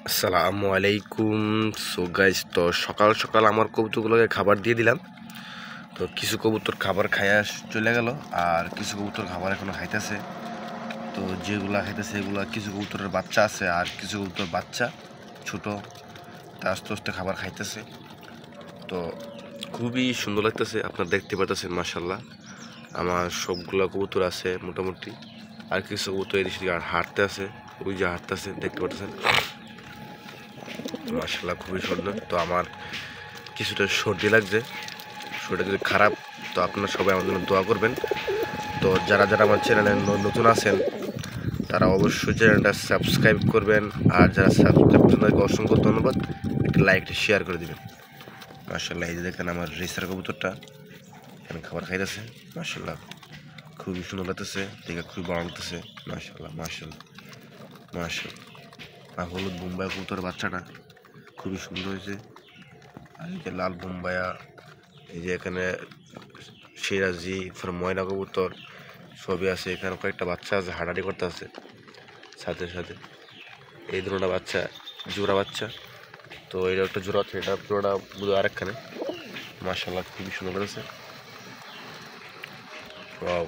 আসসালামু আলাইকুম। So guys, তো সকাল সকাল আমার কবুতরগুলোকে খাবার দিয়ে দিলাম। তো কিছু কবুতর খাবার খাইয়া চলে গেল, আর কিছু কবুতর খাবার এখনো খাইতেছে। তো যেগুলা খাইতেছে এগুলা কিছু কবুতরের বাচ্চা আছে, আর কিছু কবুতর বাচ্চা ছোট, তা আস্তে আস্তে খাবার খাইতেছে। তো খুবই সুন্দর লাগতেছে, আপনারা দেখতে পাচ্ছেন। মাশাল্লাহ, আমার সবগুলা কবুতর আছে মোটামুটি, আর কিছু কবুতর এদিকে আর হাঁটতে আছে, ওই যে হাঁটতে আছে, দেখতে পাচ্ছেন। মাশাল্লাহ খুবই সুন্দর। তো আমার কিছুটা সর্দি লাগছে, শরীরটা যদি খারাপ, তো আপনারা সবাই আমার জন্য দোয়া করবেন। তো যারা যারা আমার চ্যানেলে নতুন আছেন তারা অবশ্যই চ্যানেলটা সাবস্ক্রাইব করবেন, আর যারা সাবস্ক্রাইব করছেন তাদেরকে অসংখ্য ধন্যবাদ। একটা লাইক শেয়ার করে দেবেন। মাশাল্লাহ, এই যে দেখেন আমার রেসার কবুতরটা এখানে খাবার খাইতেছে। মাশাল্লাহ খুবই সুন্দর লাগতেছে, দেখে খুবই ভালো লাগতেছে। মাশাল্লাহ মাশাল্লাহ মাশাল্লাহ। আর হলুদ বোম্বাই কবুতরের বাচ্চাটা খুবই সুন্দর হয়েছে। আর এই যে লাল বোম্বাইয়া, এই যে এখানে সিরাজি, ময়না কবুতর সবই আছে। এখানে কয়েকটা বাচ্চা আছে, হাঁটাহাঁটি করতে আছে সাথে সাথে। এই দুটোটা বাচ্চা জোড়া বাচ্চা। তো এটা একটা জোড়া আছে, এটা জোড়াটা বুঝে আরেকখানে। মার্শাল্লাহ খুবই সুন্দর লাগছে। Wow,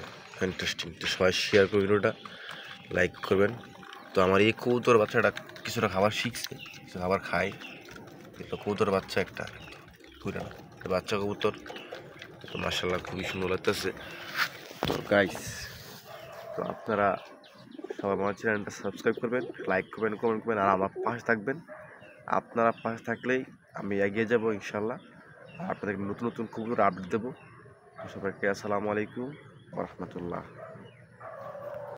interesting. তো সবাই শেয়ার করবেন, ভিডিওটা লাইক করবেন। তো আমার এই কবুতর বাচ্চাটা কিছুটা খাবার শিখছে, কিছু খাবার খায়। এটা কবুতর বাচ্চা একটা, পুরা বাচ্চা কবুতর। তো মার্শাল্লাহ খুবই সুন্দর লাগতেছে। তো গাইস, তো আপনারা সবাই আমার চ্যানেলটা সাবস্ক্রাইব করবেন, লাইক করবেন, কমেন্ট করবেন, আর আমার পাশে থাকবেন। আপনারা পাশে থাকলেই আমি এগিয়ে যাব ইনশাল্লাহ, আর আপনাদেরকে নতুন নতুন খবর আপডেট দেবো। সবাইকে আসসালামু আলাইকুম ওয়া রাহমাতুল্লাহ।